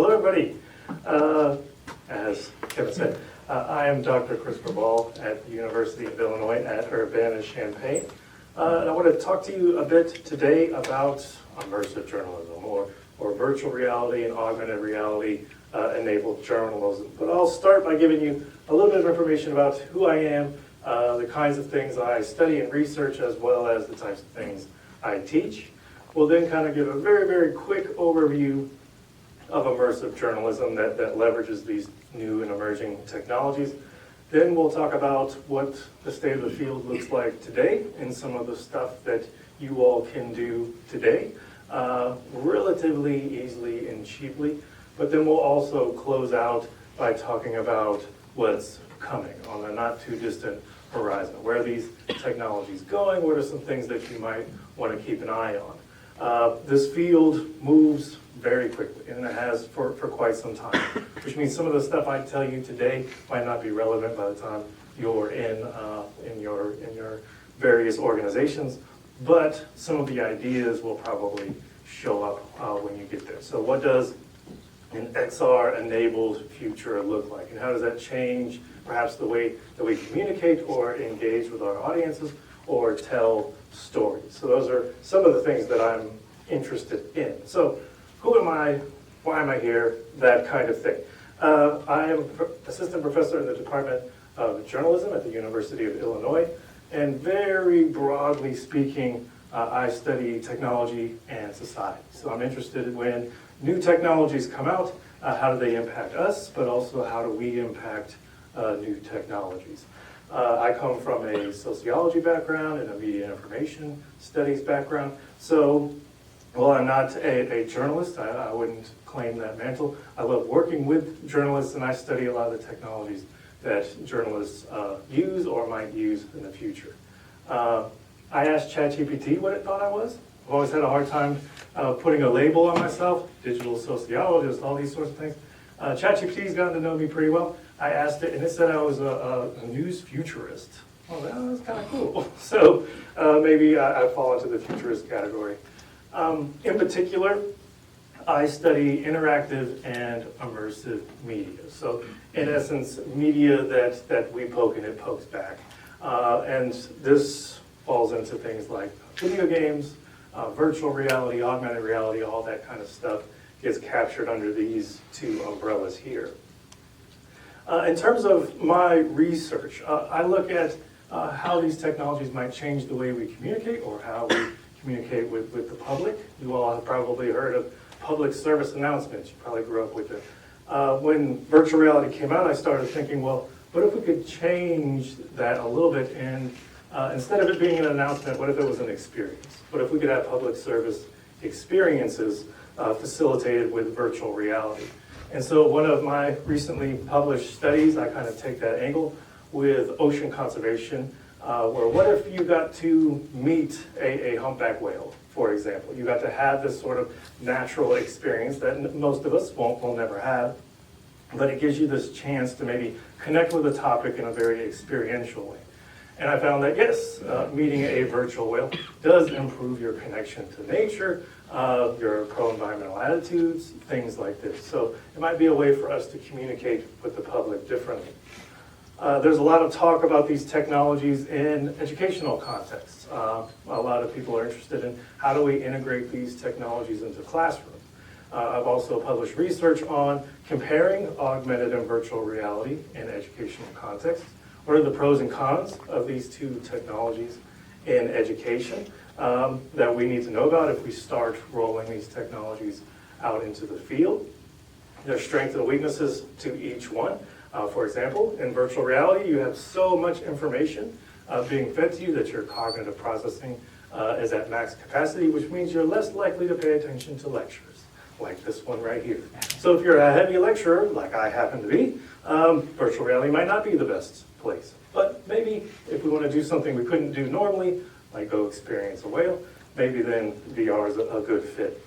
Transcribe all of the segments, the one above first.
Hello, everybody. As Kevin said, I am Dr. Christopher Ball at the University of Illinois at Urbana-Champaign. And I want to talk to you a bit today about immersive journalism or virtual reality and augmented reality enabled journalism. But I'll start by giving you a little bit of information about who I am, the kinds of things I study and research, as well as the types of things I teach. We'll then kind of give a very, very quick overview of immersive journalism that leverages these new and emerging technologies. Then we'll talk about what the state of the field looks like today and some of the stuff that you all can do today relatively easily and cheaply. But then we'll also close out by talking about what's coming on the not too distant horizon. Where are these technologies going? What are some things that you might want to keep an eye on? This field moves very quickly, and it has for quite some time, which means some of the stuff I tell you today might not be relevant by the time you're in your various organizations, but some of the ideas will probably show up when you get there. So what does an XR-enabled future look like, and how does that change perhaps the way that we communicate or engage with our audiences or tell stories? So those are some of the things that I'm interested in. So who am I? Why am I here? That kind of thing. I am assistant professor in the Department of Journalism at the University of Illinois, and very broadly speaking, I study technology and society. So I'm interested when new technologies come out, how do they impact us, but also how do we impact new technologies. I come from a sociology background and a media information studies background. So while I'm not a journalist, I wouldn't claim that mantle. I love working with journalists, and I study a lot of the technologies that journalists use or might use in the future. I asked ChatGPT what it thought I was. I've always had a hard time putting a label on myself, digital sociologist, all these sorts of things. ChatGPT's gotten to know me pretty well. I asked it, and it said I was a news futurist. Oh, that's kind of cool. So maybe I fall into the futurist category. In particular, I study interactive and immersive media. So in essence, media that we poke and it pokes back. And this falls into things like video games, virtual reality, augmented reality, all that kind of stuff gets captured under these two umbrellas here. In terms of my research, I look at how these technologies might change the way we communicate or how we communicate with the public. You all have probably heard of public service announcements. You probably grew up with it. When virtual reality came out, I started thinking, well, what if we could change that a little bit and instead of it being an announcement, what if it was an experience? What if we could have public service experiences facilitated with virtual reality? And so one of my recently published studies, I kind of take that angle with ocean conservation, where what if you got to meet a humpback whale, for example? You got to have this sort of natural experience that most of us will never have, but it gives you this chance to maybe connect with a topic in a very experiential way. And I found that, yes, meeting a virtual whale does improve your connection to nature, your pro-environmental attitudes, things like this. So it might be a way for us to communicate with the public differently. There's a lot of talk about these technologies in educational contexts. A lot of people are interested in how do we integrate these technologies into classrooms. I've also published research on comparing augmented and virtual reality in educational contexts. What are the pros and cons of these two technologies in education that we need to know about if we start rolling these technologies out into the field? Their strengths and weaknesses to each one. For example, in virtual reality, you have so much information being fed to you that your cognitive processing is at max capacity, which means you're less likely to pay attention to lectures, like this one right here. So if you're a heavy lecturer, like I happen to be, virtual reality might not be the best place. But maybe if we want to do something we couldn't do normally, like go experience a whale, maybe then VR is a good fit.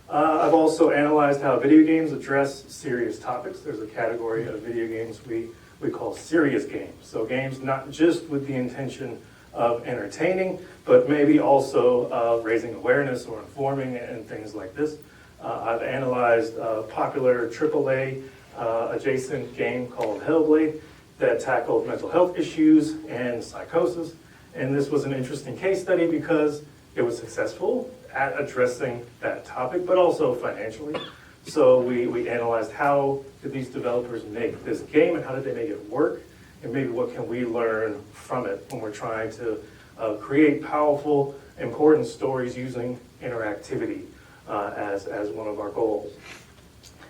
I've also analyzed how video games address serious topics. There's a category of video games we call serious games. So games not just with the intention of entertaining, but maybe also raising awareness or informing and things like this. I've analyzed a popular AAA adjacent game called Hellblade that tackled mental health issues and psychosis. And this was an interesting case study because it was successful at addressing that topic, but also financially. So we analyzed how did these developers make this game and how did they make it work, and maybe what can we learn from it when we're trying to create powerful, important stories using interactivity as one of our goals.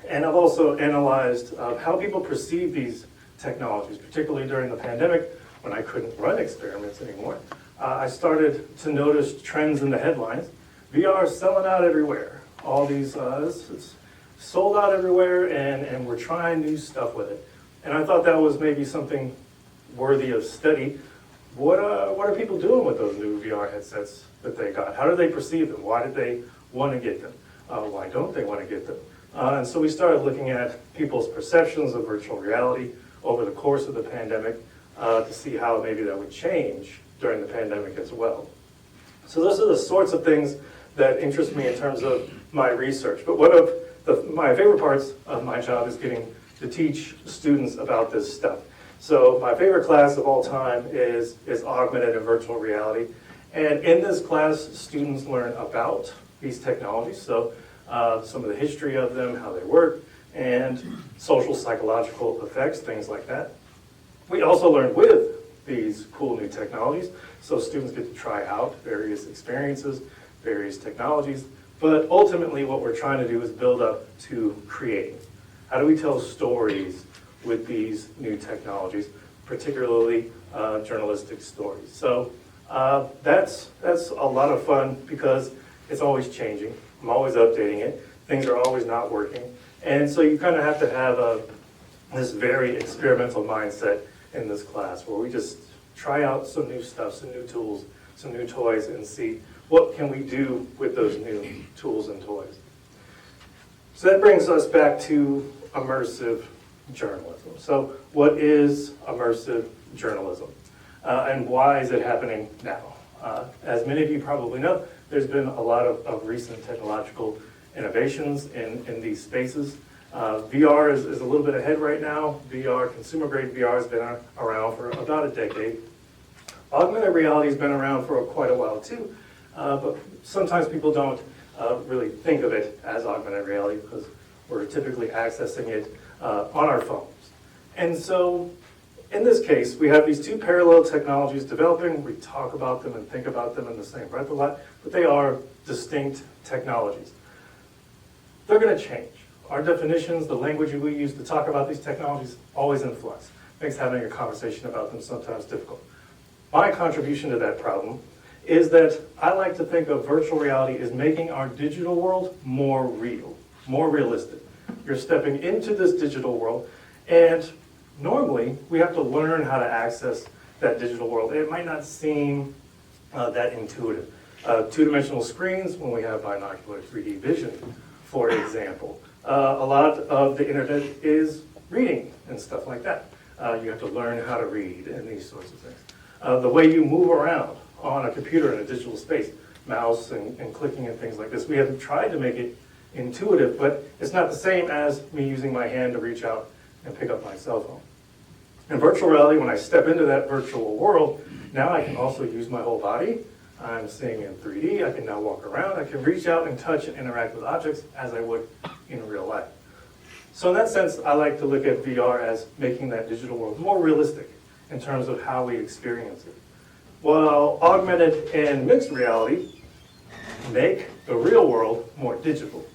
And I've also analyzed how people perceive these technologies, particularly during the pandemic when I couldn't run experiments anymore. I started to notice trends in the headlines. VR is selling out everywhere. All these, it's sold out everywhere, and we're trying new stuff with it. And I thought that was maybe something worthy of study. What are people doing with those new VR headsets that they got? How do they perceive them? Why did they want to get them? Why don't they want to get them? And so we started looking at people's perceptions of virtual reality over the course of the pandemic to see how maybe that would change during the pandemic as well. So those are the sorts of things that interest me in terms of my research. But one of my favorite parts of my job is getting to teach students about this stuff. So my favorite class of all time is Augmented and Virtual Reality. And in this class, students learn about these technologies. So some of the history of them, how they work, and social psychological effects, things like that. We also learn with these cool new technologies. So students get to try out various experiences, various technologies. But ultimately, what we're trying to do is build up to creating. How do we tell stories with these new technologies, particularly journalistic stories? So that's a lot of fun because it's always changing. I'm always updating it. Things are always not working. And so you kind of have to have this very experimental mindset in this class where we just try out some new stuff, some new tools, some new toys, and see what can we do with those new tools and toys. So that brings us back to immersive journalism. So what is immersive journalism? And why is it happening now? As many of you probably know, there's been a lot of recent technological innovations in these spaces. VR is a little bit ahead right now. VR, consumer-grade VR, has been around for about a decade. Augmented reality has been around for quite a while too, but sometimes people don't really think of it as augmented reality because we're typically accessing it on our phones. And so in this case, we have these two parallel technologies developing. We talk about them and think about them in the same breath a lot, but they are distinct technologies. They're going to change. Our definitions, the language we use to talk about these technologies, always in flux. Makes having a conversation about them sometimes difficult. My contribution to that problem is that I like to think of virtual reality as making our digital world more real, more realistic. You're stepping into this digital world, and normally we have to learn how to access that digital world. It might not seem that intuitive. Two-dimensional screens, when we have binocular 3D vision, for example. A lot of the internet is reading and stuff like that. You have to learn how to read and these sorts of things. The way you move around on a computer in a digital space, mouse and clicking and things like this, we have tried to make it intuitive, but it's not the same as me using my hand to reach out and pick up my cell phone. In virtual reality, when I step into that virtual world, now I can also use my whole body. I'm seeing in 3D, I can now walk around, I can reach out and touch and interact with objects as I would in real life. So in that sense, I like to look at VR as making that digital world more realistic in terms of how we experience it. While augmented and mixed reality make the real world more digital.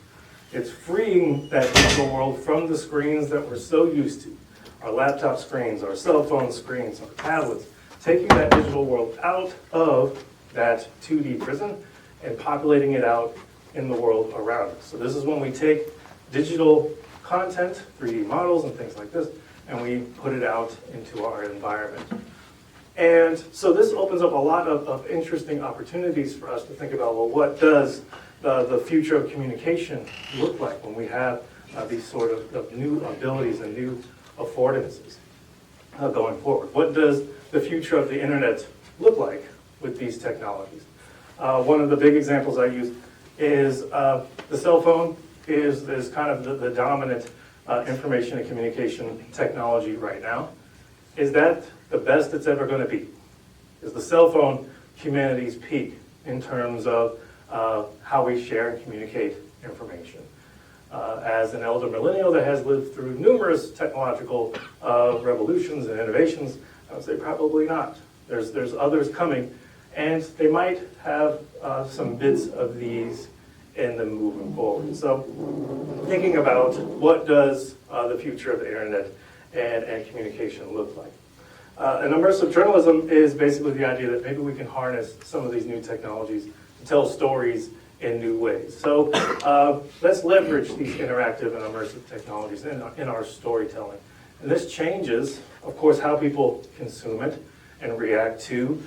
It's freeing that digital world from the screens that we're so used to. Our laptop screens, our cell phone screens, our tablets, taking that digital world out of that 2D prison and populating it out in the world around us. So this is when we take digital content, 3D models and things like this, and we put it out into our environment. And so this opens up a lot of interesting opportunities for us to think about, well, what does the future of communication look like when we have these sort of new abilities and new affordances going forward? What does the future of the internet look like with these technologies? One of the big examples I use is the cell phone is kind of the dominant information and communication technology right now. Is that the best it's ever going to be? Is the cell phone humanity's peak in terms of how we share and communicate information? As an elder millennial that has lived through numerous technological revolutions and innovations, I would say probably not. There's others coming, and they might have some bits of these in them moving forward. So thinking about what does the future of the internet and communication look like? And immersive journalism is basically the idea that maybe we can harness some of these new technologies to tell stories in new ways. So let's leverage these interactive and immersive technologies in our storytelling. And this changes, of course, how people consume it and react to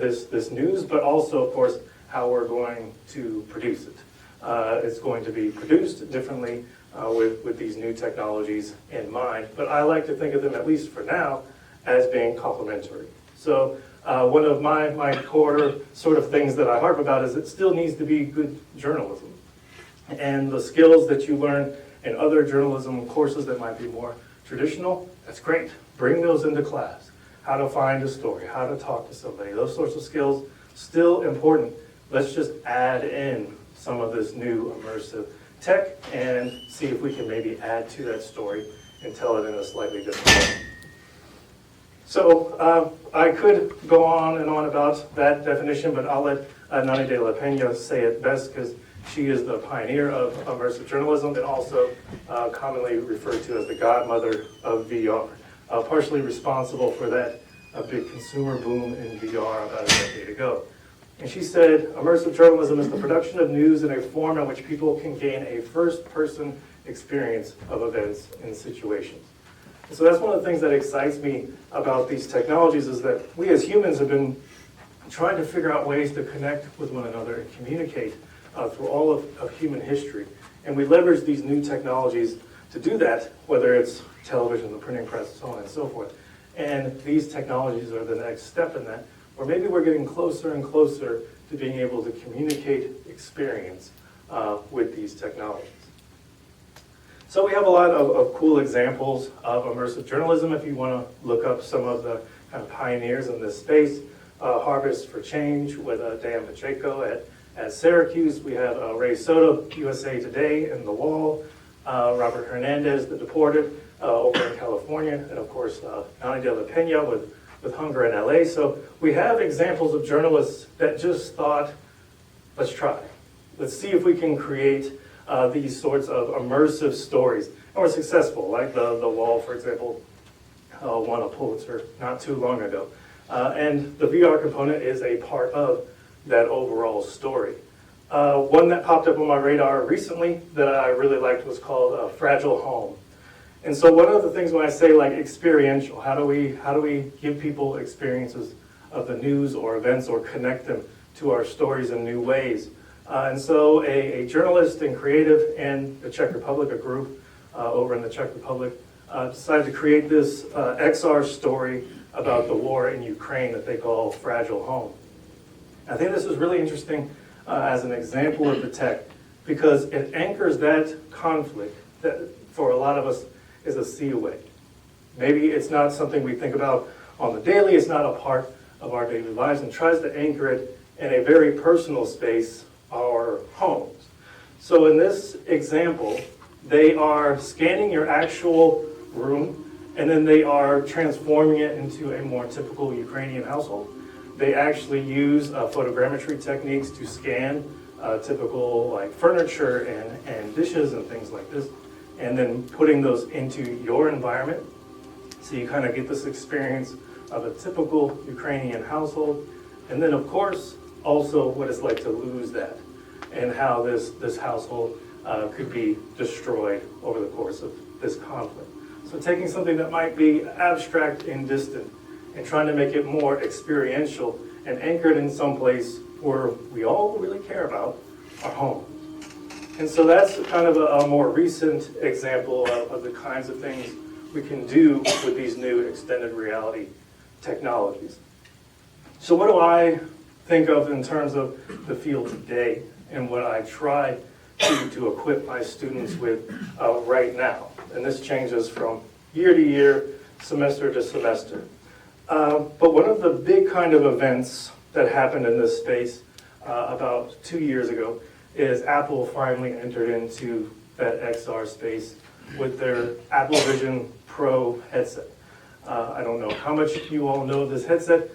this news, but also, of course, how we're going to produce it. It's going to be produced differently with these new technologies in mind, but I like to think of them, at least for now, as being complementary. So one of my core sort of things that I harp about is it still needs to be good journalism. And the skills that you learn in other journalism courses that might be more traditional, that's great. Bring those into class. How to find a story, how to talk to somebody, those sorts of skills, still important. Let's just add in some of this new immersive tech and see if we can maybe add to that story and tell it in a slightly different way. So I could go on and on about that definition, but I'll let Nani de la Peña say it best because she is the pioneer of immersive journalism and also commonly referred to as the godmother of VR, partially responsible for that big consumer boom in VR about a decade ago. And she said, immersive journalism is the production of news in a form in which people can gain a first-person experience of events and situations. And so that's one of the things that excites me about these technologies is that we as humans have been trying to figure out ways to connect with one another and communicate through all of human history. And we leverage these new technologies to do that, whether it's television, the printing press, so on and so forth. And these technologies are the next step in that, where maybe we're getting closer and closer to being able to communicate experience with these technologies. So we have a lot of cool examples of immersive journalism. If you want to look up some of the kind of pioneers in this space, Harvest for Change with Dan Pacheco at Syracuse. We have Ray Soto, USA Today, and The Wall. Robert Hernandez, The Deported, over in California. And of course, Nani de la Peña with Hunger in LA. So we have examples of journalists that just thought, let's try. Let's see if we can create these sorts of immersive stories. And we're successful, like The Wall, for example, won a Pulitzer not too long ago. And the VR component is a part of that overall story. One that popped up on my radar recently that I really liked was called Fragile Home. And so one of the things when I say like experiential, how do we give people experiences of the news or events or connect them to our stories in new ways? And so a journalist and creative in the Czech Republic, a group over in the Czech Republic, decided to create this XR story about the war in Ukraine that they call Fragile Home. I think this is really interesting as an example of the tech because it anchors that conflict that for a lot of us is a sea away. Maybe it's not something we think about on the daily, it's not a part of our daily lives, and tries to anchor it in a very personal space, our homes. So in this example, they are scanning your actual room, and then they are transforming it into a more typical Ukrainian household. They actually use photogrammetry techniques to scan typical like furniture and dishes and things like this, and then putting those into your environment. So you kind of get this experience of a typical Ukrainian household. And then of course, also what it's like to lose that and how this household could be destroyed over the course of this conflict. So taking something that might be abstract and distant and trying to make it more experiential and anchored in some place where we all really care about our home. And so that's kind of a more recent example of the kinds of things we can do with these new extended reality technologies. So what do I think of in terms of the field today and what I try to equip my students with right now. And this changes from year to year, semester to semester. But one of the big kind of events that happened in this space about 2 years ago is Apple finally entered into that XR space with their Apple Vision Pro headset. I don't know how much you all know of this headset.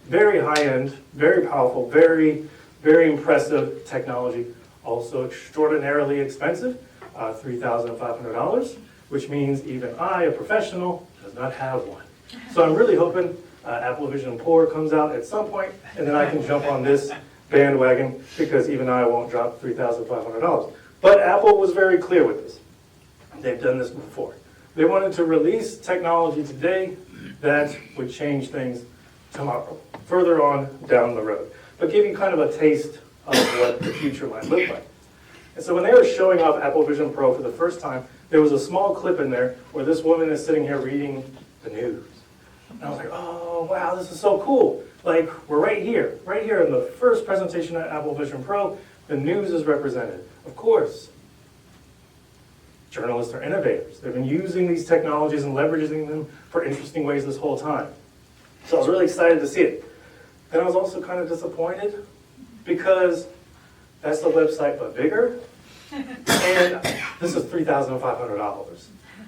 Very high-end, very powerful, very, very impressive technology. Also extraordinarily expensive, $3,500, which means even I, a professional, does not have one. So I'm really hoping Apple Vision Pro comes out at some point, and then I can jump on this bandwagon, because even I won't drop $3,500. But Apple was very clear with this. They've done this before. They wanted to release technology today that would change things tomorrow, further on down the road, but give you kind of a taste of what the future might look like. And so when they were showing off Apple Vision Pro for the first time, there was a small clip in there where this woman is sitting here reading the news. And I was like, oh, wow, this is so cool. Like, we're right here in the first presentation of Apple Vision Pro, the news is represented. Of course, journalists are innovators. They've been using these technologies and leveraging them for interesting ways this whole time. So I was really excited to see it. Then I was also kind of disappointed, because that's the website but bigger, and this is $3,500.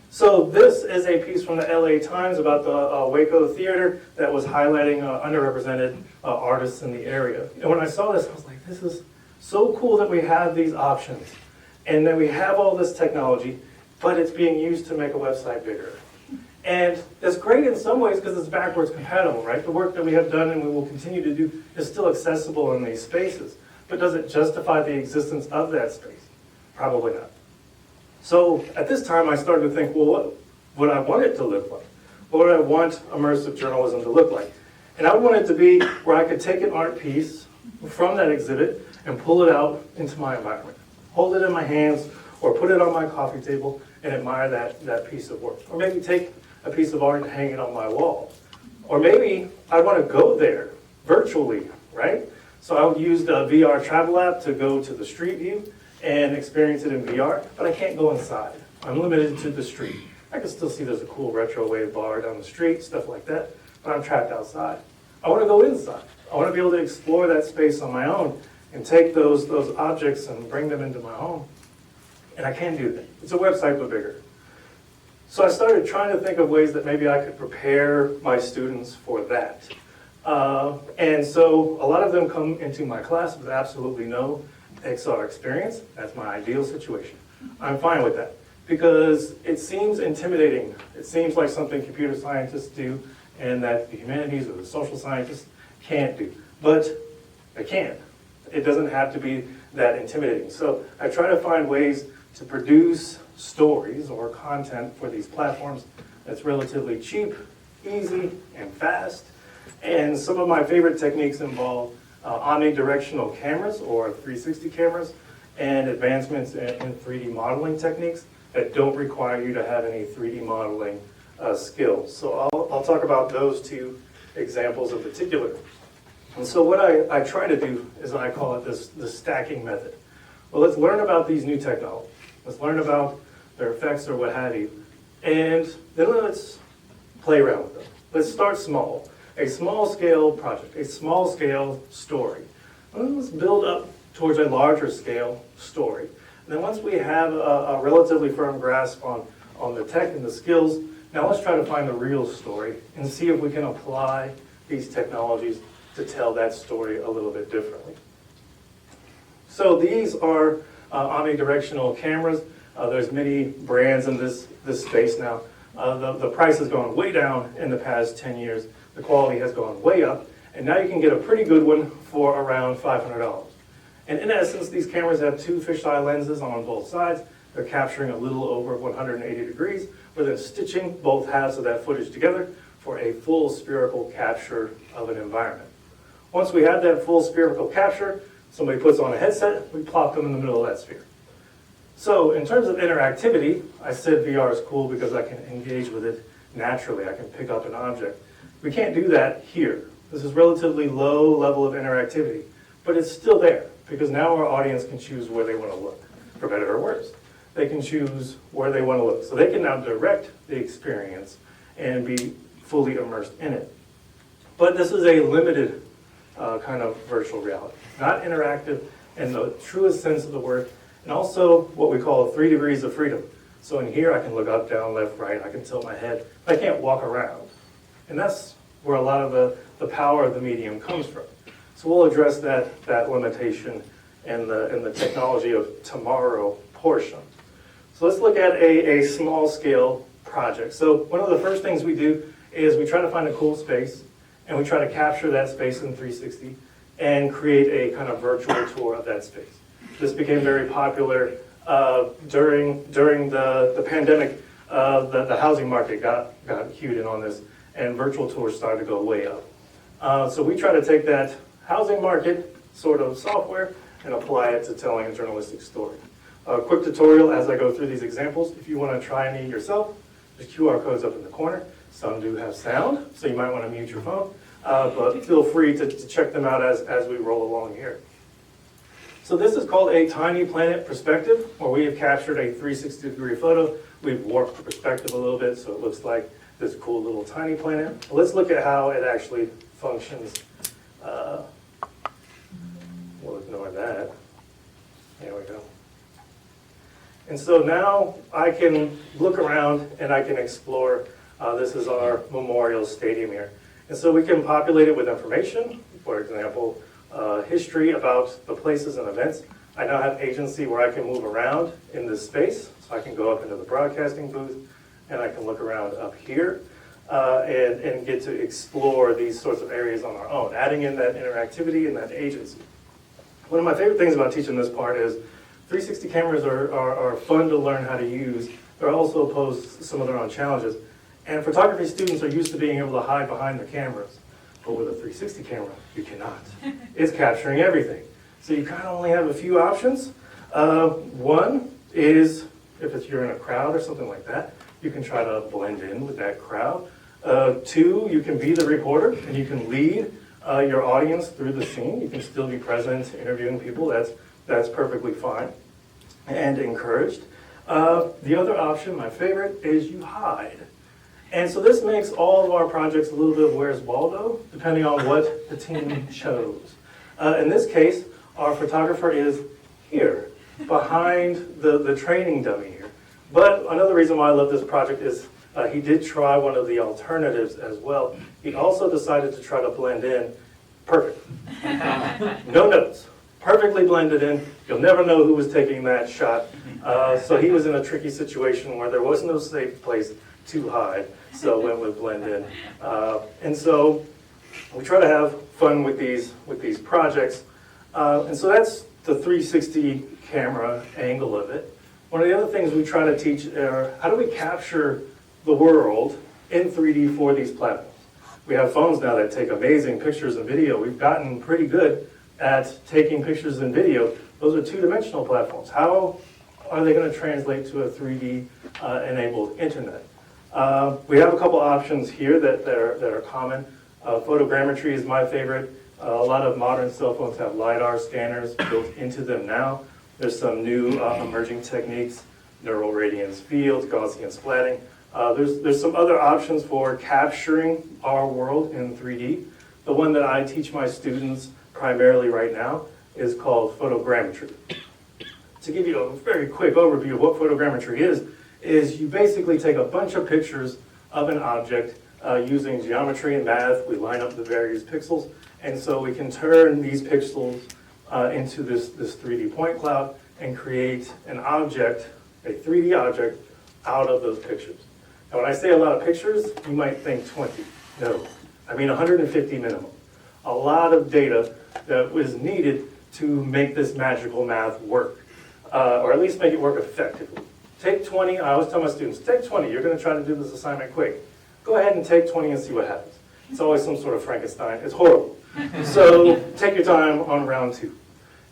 So this is a piece from the LA Times about the Waco Theater that was highlighting underrepresented artists in the area. And when I saw this, I was like, this is so cool that we have these options, and that we have all this technology, but it's being used to make a website bigger. And that's great in some ways because it's backwards compatible, right? The work that we have done and we will continue to do is still accessible in these spaces. But does it justify the existence of that space? Probably not. So at this time, I started to think, well, what would I want it to look like? What would I want immersive journalism to look like? And I would want it to be where I could take an art piece from that exhibit and pull it out into my environment. Hold it in my hands or put it on my coffee table and admire that piece of work. Or maybe take a piece of art and hang it on my wall. Or maybe I want to go there virtually, right? So I would use the VR travel app to go to the street view and experience it in VR, but I can't go inside. I'm limited to the street. I can still see there's a cool retro wave bar down the street, stuff like that, but I'm trapped outside. I want to go inside. I want to be able to explore that space on my own and take those objects and bring them into my home. And I can do that. It's a website, but bigger. So I started trying to think of ways that maybe I could prepare my students for that. And so a lot of them come into my class with absolutely no XR experience. That's my ideal situation. I'm fine with that because it seems intimidating. It seems like something computer scientists do and that the humanities or the social scientists can't do. But they can. It doesn't have to be that intimidating. So I try to find ways to produce stories or content for these platforms that's relatively cheap, easy, and fast. And some of my favorite techniques involve omnidirectional cameras or 360 cameras and advancements in 3D modeling techniques that don't require you to have any 3D modeling skills. So I'll talk about those two examples in particular. And so what I try to do is I call it the stacking method. Well, let's learn about these new technologies. Let's learn about their effects or what have you. And then let's play around with them. Let's start small. A small scale project, a small scale story. And let's build up towards a larger scale story. And then once we have a relatively firm grasp on the tech and the skills, now let's try to find the real story and see if we can apply these technologies to tell that story a little bit differently. So these are omnidirectional cameras. There's many brands in this space now. The price has gone way down in the past 10 years. The quality has gone way up. And now you can get a pretty good one for around $500. And in essence, these cameras have two fisheye lenses on both sides. They're capturing a little over 180 degrees. We're then stitching both halves of that footage together for a full spherical capture of an environment. Once we have that full spherical capture, somebody puts on a headset, we plop them in the middle of that sphere. So in terms of interactivity, I said VR is cool because I can engage with it naturally. I can pick up an object. We can't do that here. This is relatively low level of interactivity, but it's still there because now our audience can choose where they want to look. for better or worse. They can choose where they want to look. So they can now direct the experience and be fully immersed in it. But this is a limited kind of virtual reality, not interactive in the truest sense of the word, and also what we call 3 degrees of freedom. So in here I can look up, down, left, right, I can tilt my head, but I can't walk around. And that's where a lot of the power of the medium comes from. So we'll address that limitation in the technology of tomorrow portion. So let's look at a small scale project. So one of the first things we do is we try to find a cool space, and we try to capture that space in 360 and create a kind of virtual tour of that space. This became very popular during the pandemic. The housing market got cued in on this, and virtual tours started to go way up. So we try to take that housing market sort of software and apply it to telling a journalistic story. A quick tutorial as I go through these examples. If you want to try any yourself, there's QR codes up in the corner. Some do have sound, so you might want to mute your phone, but feel free to check them out as we roll along here. So this is called a tiny planet perspective, where we have captured a 360-degree photo. We've warped the perspective a little bit so it looks like this cool little tiny planet. Let's look at how it actually functions. We'll ignore that. There we go. And so now I can look around and I can explore. This is our Memorial Stadium here. And so we can populate it with information, for example, history about the places and events. I now have agency where I can move around in this space. So I can go up into the broadcasting booth and I can look around up here and get to explore these sorts of areas on our own, adding in that interactivity and that agency. One of my favorite things about teaching this part is 360 cameras are fun to learn how to use. They're also pose some of their own challenges. And photography students are used to being able to hide behind the cameras. But with a 360 camera, you cannot. It's capturing everything. So you kind of only have a few options. One is, if you're in a crowd or something like that, you can try to blend in with that crowd. Two, you can be the reporter and you can lead your audience through the scene. You can still be present, interviewing people. That's perfectly fine and encouraged. The other option, my favorite, is you hide. And so this makes all of our projects a little bit of Where's Waldo, depending on what the team chose. In this case, our photographer is here, behind the training dummy here. But another reason why I love this project is he did try one of the alternatives as well. He also decided to try to blend in. Perfect. No notes. Perfectly blended in. You'll never know who was taking that shot. So he was in a tricky situation where there was no safe place to hide, so went with blend in. And so we try to have fun with these projects. And so that's the 360 camera angle of it. One of the other things we try to teach are how do we capture the world in 3D for these platforms. We have phones now that take amazing pictures and video. We've gotten pretty good at taking pictures and video. Those are two-dimensional platforms. How are they going to translate to a 3D enabled internet? We have a couple options here that are common. Photogrammetry is my favorite. A lot of modern cell phones have LiDAR scanners built into them now. There's some new emerging techniques, neural radiance fields, Gaussian splatting. There's some other options for capturing our world in 3D. The one that I teach my students primarily right now is called photogrammetry. To give you a very quick overview of what photogrammetry is you basically take a bunch of pictures of an object using geometry and math. We line up the various pixels, and so we can turn these pixels into this 3D point cloud and create an object, a 3D object, out of those pictures. Now, when I say a lot of pictures, you might think 20. No, I mean 150 minimum. A lot of data that was needed to make this magical math work, or at least make it work effectively. Take 20, I always tell my students, take 20, you're gonna try to do this assignment quick. Go ahead and take 20 and see what happens. It's always some sort of Frankenstein, it's horrible. So take your time on round 2.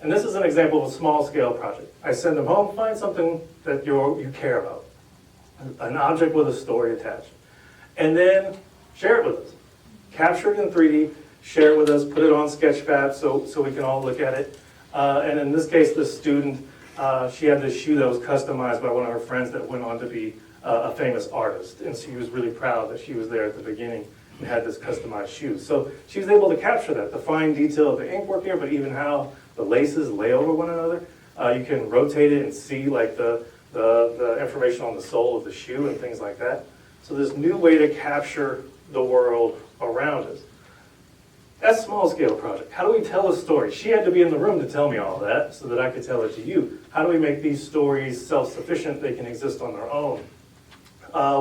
And this is an example of a small scale project. I send them home, find something that you care about. An object with a story attached. And then share it with us. Capture it in 3D, share it with us, put it on Sketchfab so we can all look at it. And in this case, the student she had this shoe that was customized by one of her friends that went on to be a famous artist. And she was really proud that she was there at the beginning and had this customized shoe. So she was able to capture that, the fine detail of the inkwork here, but even how the laces lay over one another. You can rotate it and see like the information on the sole of the shoe and things like that. So this new way to capture the world around us. That's a small scale project. How do we tell a story? She had to be in the room to tell me all that so that I could tell it to you. How do we make these stories self-sufficient? They can exist on their own.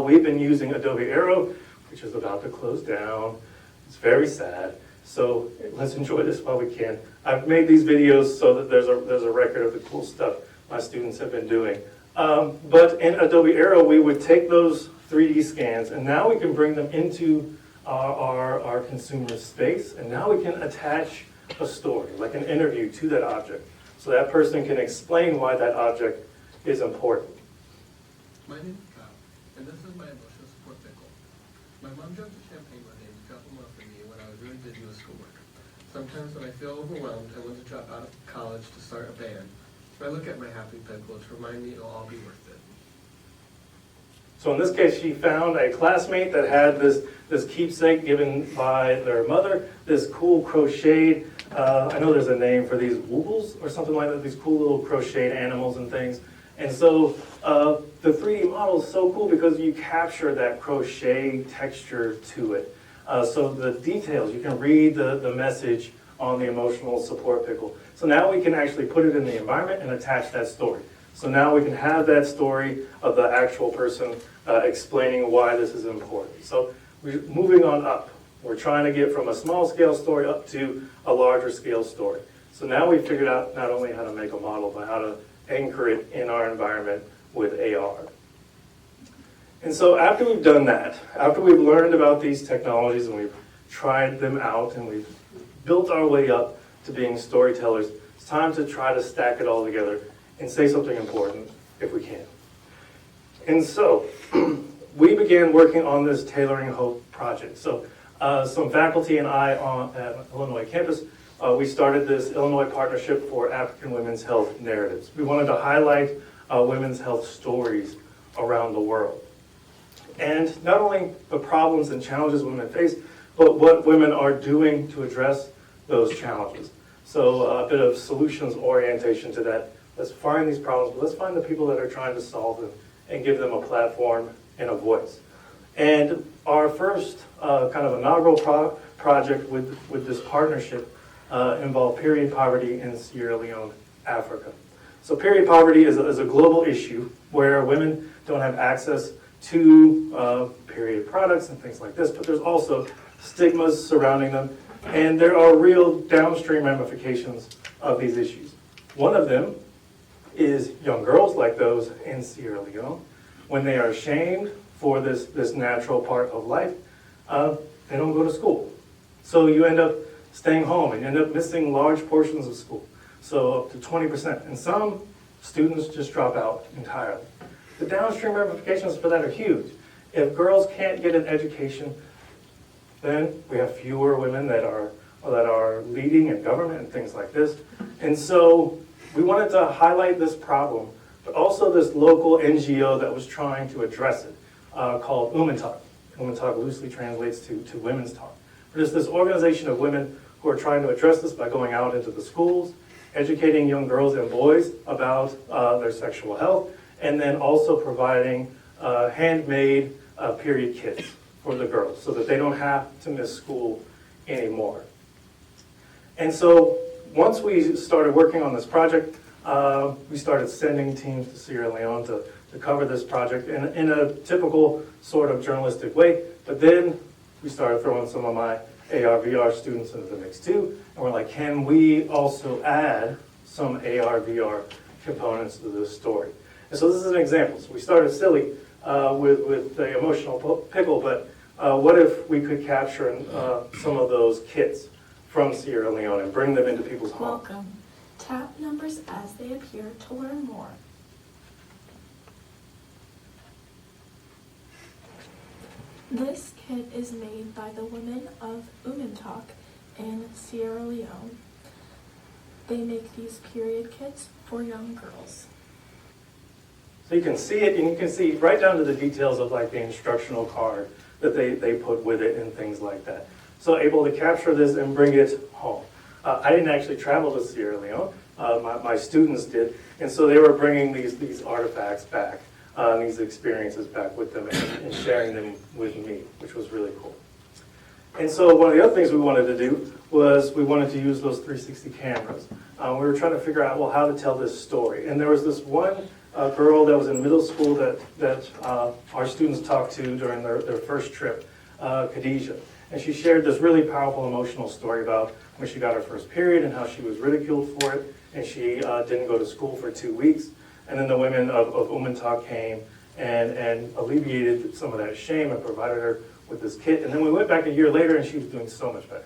We've been using Adobe Aero, which is about to close down. It's very sad. So let's enjoy this while we can. I've made these videos so that there's a record of the cool stuff my students have been doing. But in Adobe Aero, we would take those 3D scans, and now we can bring them into our consumer space, and now we can attach a story, like an interview to that object, so that person can explain why that object is important. My name is Kyle, and this is my emotional support pickle. My mom dropped a champagne one day to drop them off for me when I was really busy with schoolwork. Sometimes when I feel overwhelmed and want to drop out of college to start a band, I look at my happy pickle to remind me it'll all be worth it. So in this case, she found a classmate that had this keepsake given by their mother, this cool crocheted, I know there's a name for these woobles or something like that, these cool little crocheted animals and things. And so the 3D model is so cool because you capture that crochet texture to it. So the details, you can read the message on the emotional support pickle. So now we can actually put it in the environment and attach that story. So now we can have that story of the actual person explaining why this is important. So we're moving on up. We're trying to get from a small scale story up to a larger scale story. So now we've figured out not only how to make a model, but how to anchor it in our environment with AR. And so after we've done that, after we've learned about these technologies and we've tried them out and we've built our way up to being storytellers, it's time to try to stack it all together and say something important if we can. And so we began working on this Tailoring Hope project. So some faculty and I at Illinois campus, we started this Illinois Partnership for African Women's Health Narratives. We wanted to highlight women's health stories around the world. And not only the problems and challenges women face, but what women are doing to address those challenges. So a bit of solutions orientation to that. Let's find these problems, but let's find the people that are trying to solve them and give them a platform and a voice. And our first kind of inaugural project with this partnership involved period poverty in Sierra Leone, Africa. So period poverty is a global issue where women don't have access to period products and things like this, but there's also stigmas surrounding them, and there are real downstream ramifications of these issues. One of them is young girls like those in Sierra Leone, when they are shamed for this natural part of life, they don't go to school. So you end up staying home and you end up missing large portions of school, so up to 20%. And some students just drop out entirely. The downstream ramifications for that are huge. If girls can't get an education, then we have fewer women that are leading in government and things like this. And so we wanted to highlight this problem, but also this local NGO that was trying to address it, called Umentalk. Umentalk loosely translates to Women's Talk. There's this organization of women who are trying to address this by going out into the schools, educating young girls and boys about their sexual health, and then also providing handmade period kits for the girls so that they don't have to miss school anymore. And so once we started working on this project, we started sending teams to Sierra Leone to cover this project in a typical sort of journalistic way. But then we started throwing some of my AR/VR students into the mix too. And we're like, can we also add some AR/VR components to this story? And so this is an example. So we started silly with the emotional pickle, but what if we could capture some of those kits from Sierra Leone and bring them into people's homes? Welcome. Tap numbers as they appear to learn more. This kit is made by the women of Umentalk in Sierra Leone. they make these period kits for young girls. So you can see it, and you can see right down to the details of like the instructional card that they put with it and things like that. So able to capture this and bring it home. I didn't actually travel to Sierra Leone. My students did, and so they were bringing these artifacts back, these experiences back with them and sharing them with me, which was really cool. And so one of the other things we wanted to do was we wanted to use those 360 cameras. We were trying to figure out, well, how to tell this story. And there was this one girl that was in middle school that our students talked to during their first trip, Khadijah. And she shared this really powerful emotional story about when she got her first period and how she was ridiculed for it, and she didn't go to school for 2 weeks. And then the women of Umantak came and alleviated some of that shame and provided her with this kit. And then we went back a year later, and she was doing so much better.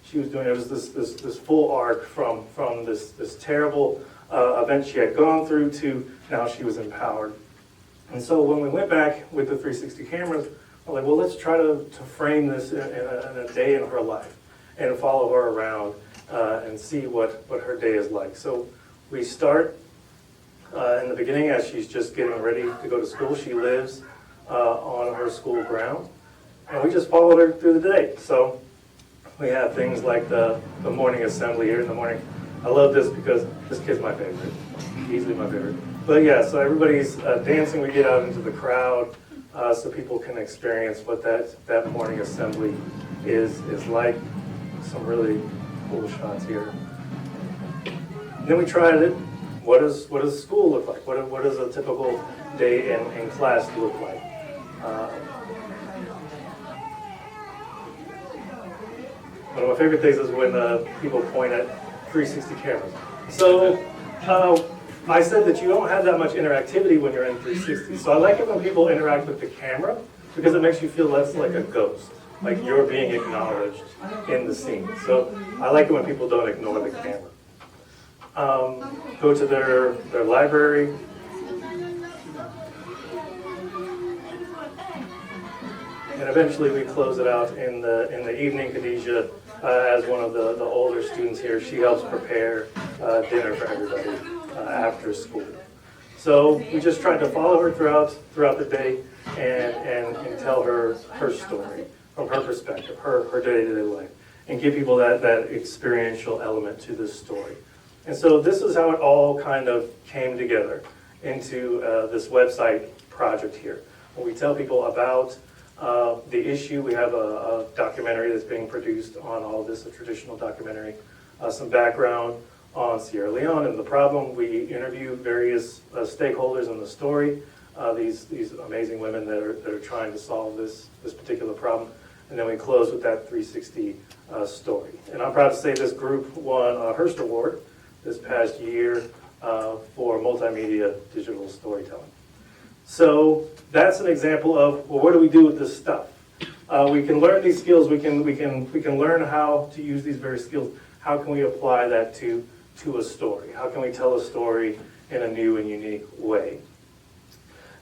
She was doing, it was this full arc from this terrible event she had gone through to now she was empowered. And so when we went back with the 360 cameras, we're like, well, let's try to frame this in a day in her life and follow her around and see what her day is like. So we start in the beginning as she's just getting ready to go to school. She lives on her school ground, and we just followed her through the day. So we have things like the morning assembly here in the morning. I love this because this kid's my favorite, easily my favorite. But yeah, so everybody's dancing. We get out into the crowd so people can experience what that morning assembly is like. Some really cool shots here. And then we tried it. What does school look like? What does a typical day in class look like? One of my favorite things is when people point at 360 cameras. So I said that you don't have that much interactivity when you're in 360. So I like it when people interact with the camera because it makes you feel less like a ghost, like you're being acknowledged in the scene. So I like it when people don't ignore the camera. Go to their library. And eventually we close it out in the evening. Khadijah, as one of the older students here, she helps prepare dinner for everybody after school. So we just tried to follow her throughout the day and tell her story from her perspective, her day-to-day life, and give people that experiential element to this story. And so this is how it all kind of came together into this website project here. When we tell people about the issue, we have a documentary that's being produced on all of this, a traditional documentary, some background on Sierra Leone and the problem. We interview various stakeholders in the story, these amazing women that are trying to solve this particular problem. And then we close with that 360 story. And I'm proud to say this group won a Hearst Award this past year for multimedia digital storytelling. So that's an example of, well, what do we do with this stuff? We can learn these skills. We can learn how to use these various skills. How can we apply that to a story? How can we tell a story in a new and unique way?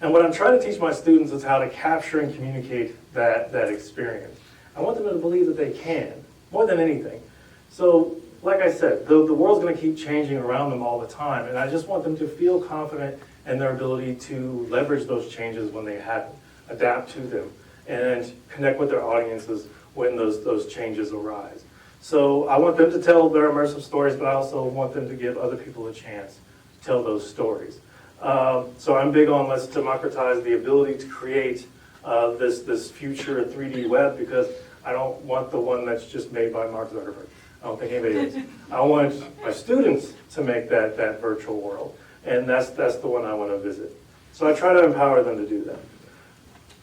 And what I'm trying to teach my students is how to capture and communicate that experience. I want them to believe that they can, more than anything. So, like I said, the world's going to keep changing around them all the time, and I just want them to feel confident in their ability to leverage those changes when they happen, adapt to them, and connect with their audiences when those changes arise. So I want them to tell their immersive stories, but I also want them to give other people a chance to tell those stories. So I'm big on let's democratize the ability to create this future 3D web, because I don't want the one that's just made by Mark Zuckerberg. I don't think anybody is. I want my students to make that virtual world, and that's the one I want to visit. So I try to empower them to do that.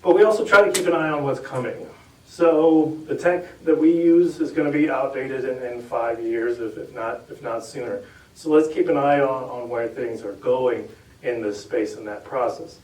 But we also try to keep an eye on what's coming. So the tech that we use is going to be outdated in 5 years, if not sooner. So let's keep an eye on where things are going in this space and that process.